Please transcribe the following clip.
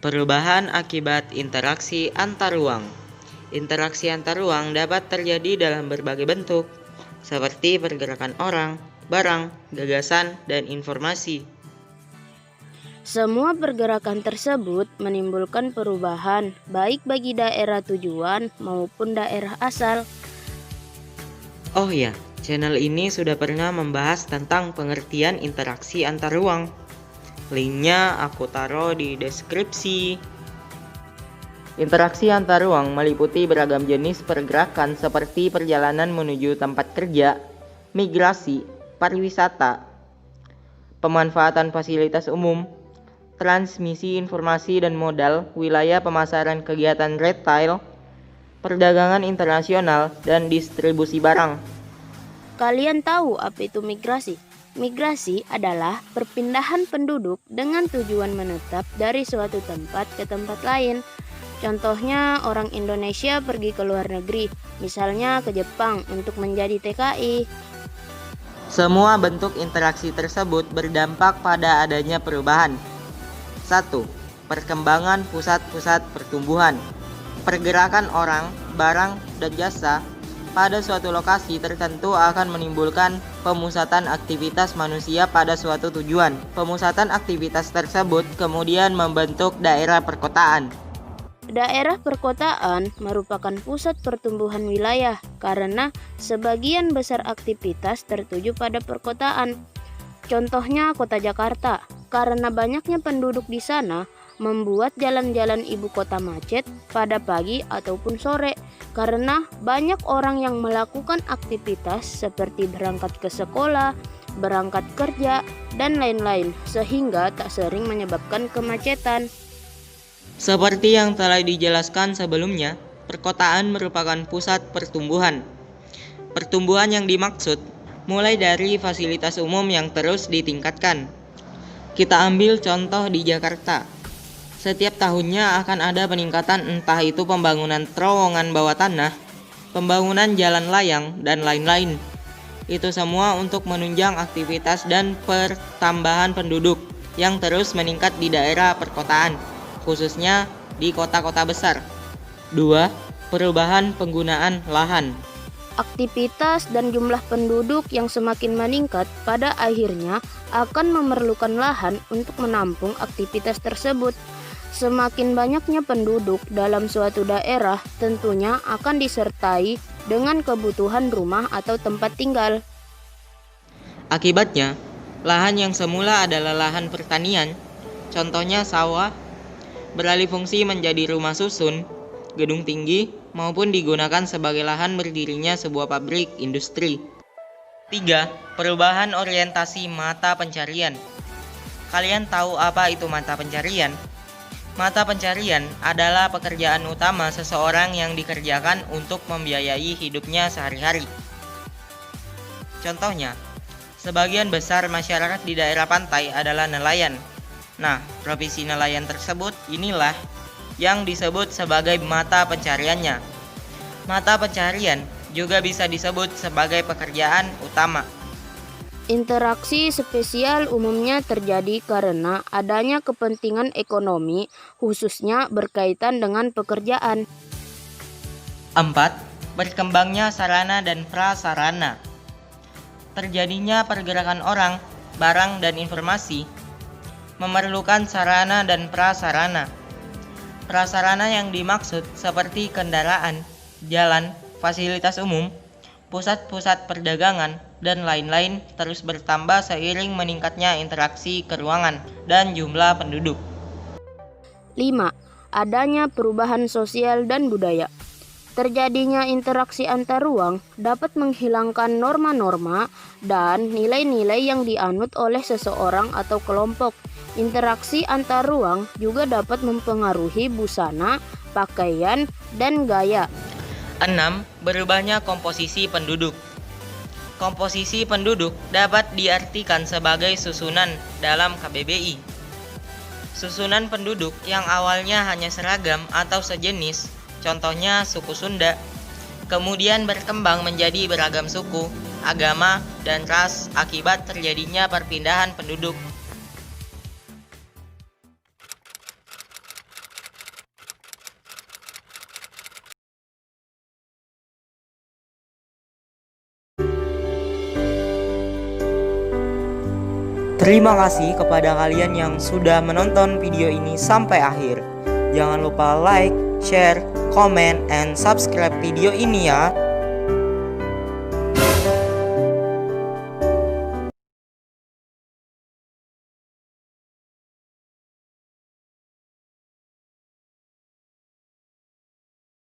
Perubahan akibat interaksi antar ruang. Interaksi antar ruang dapat terjadi dalam berbagai bentuk, seperti pergerakan orang, barang, gagasan, dan informasi. Semua pergerakan tersebut menimbulkan perubahan baik bagi daerah tujuan maupun daerah asal. Oh ya, channel ini sudah pernah membahas tentang pengertian interaksi antar ruang. Linknya aku taruh di deskripsi. Interaksi antar ruang meliputi beragam jenis pergerakan seperti perjalanan menuju tempat kerja, migrasi, pariwisata, pemanfaatan fasilitas umum, transmisi informasi dan modal, wilayah pemasaran kegiatan retail, perdagangan internasional, dan distribusi barang. Kalian tahu apa itu migrasi? Migrasi adalah perpindahan penduduk dengan tujuan menetap dari suatu tempat ke tempat lain. Contohnya orang Indonesia pergi ke luar negeri, misalnya ke Jepang untuk menjadi TKI. Semua bentuk interaksi tersebut berdampak pada adanya perubahan. 1. Perkembangan pusat-pusat pertumbuhan. Pergerakan orang, barang, dan jasa pada suatu lokasi tertentu akan menimbulkan pemusatan aktivitas manusia pada suatu tujuan. Pemusatan aktivitas tersebut kemudian membentuk daerah perkotaan. Daerah perkotaan merupakan pusat pertumbuhan wilayah karena sebagian besar aktivitas tertuju pada perkotaan. Contohnya kota Jakarta, karena banyaknya penduduk di sana membuat jalan-jalan ibu kota macet pada pagi ataupun sore karena banyak orang yang melakukan aktivitas seperti berangkat ke sekolah, berangkat kerja, dan lain-lain sehingga tak sering menyebabkan kemacetan. Seperti yang telah dijelaskan sebelumnya, perkotaan merupakan pusat pertumbuhan. Pertumbuhan yang dimaksud mulai dari fasilitas umum yang terus ditingkatkan. Kita ambil contoh di Jakarta. Setiap tahunnya akan ada peningkatan entah itu pembangunan terowongan bawah tanah, pembangunan jalan layang, dan lain-lain. Itu semua untuk menunjang aktivitas dan pertambahan penduduk yang terus meningkat di daerah perkotaan, khususnya di kota-kota besar. 2. Perubahan penggunaan lahan. Aktivitas dan jumlah penduduk yang semakin meningkat pada akhirnya akan memerlukan lahan untuk menampung aktivitas tersebut. Semakin banyaknya penduduk dalam suatu daerah tentunya akan disertai dengan kebutuhan rumah atau tempat tinggal. Akibatnya, lahan yang semula adalah lahan pertanian, contohnya sawah, beralih fungsi menjadi rumah susun, gedung tinggi, maupun digunakan sebagai lahan berdirinya sebuah pabrik industri. 3. Perubahan orientasi mata pencarian. Kalian tahu apa itu mata pencarian? Mata pencarian adalah pekerjaan utama seseorang yang dikerjakan untuk membiayai hidupnya sehari-hari. Contohnya, sebagian besar masyarakat di daerah pantai adalah nelayan. Nah, profesi nelayan tersebut inilah yang disebut sebagai mata pencariannya. Mata pencarian juga bisa disebut sebagai pekerjaan utama. Interaksi spesial umumnya terjadi karena adanya kepentingan ekonomi, khususnya berkaitan dengan pekerjaan. 4. Berkembangnya sarana dan prasarana. Terjadinya pergerakan orang, barang, dan informasi memerlukan sarana dan prasarana. Prasarana yang dimaksud seperti kendaraan, jalan, fasilitas umum, pusat-pusat perdagangan, dan lain-lain terus bertambah seiring meningkatnya interaksi keruangan dan jumlah penduduk. 5. Adanya perubahan sosial dan budaya. Terjadinya interaksi antar ruang dapat menghilangkan norma-norma dan nilai-nilai yang dianut oleh seseorang atau kelompok. Interaksi antar ruang juga dapat mempengaruhi busana, pakaian, dan gaya. 6. Berubahnya komposisi penduduk. Komposisi penduduk dapat diartikan sebagai susunan dalam KBBI. Susunan penduduk yang awalnya hanya seragam atau sejenis, contohnya suku Sunda, kemudian berkembang menjadi beragam suku, agama, dan ras akibat terjadinya perpindahan penduduk. Terima kasih kepada kalian yang sudah menonton video ini sampai akhir. Jangan lupa like, share, comment, and subscribe video ini ya.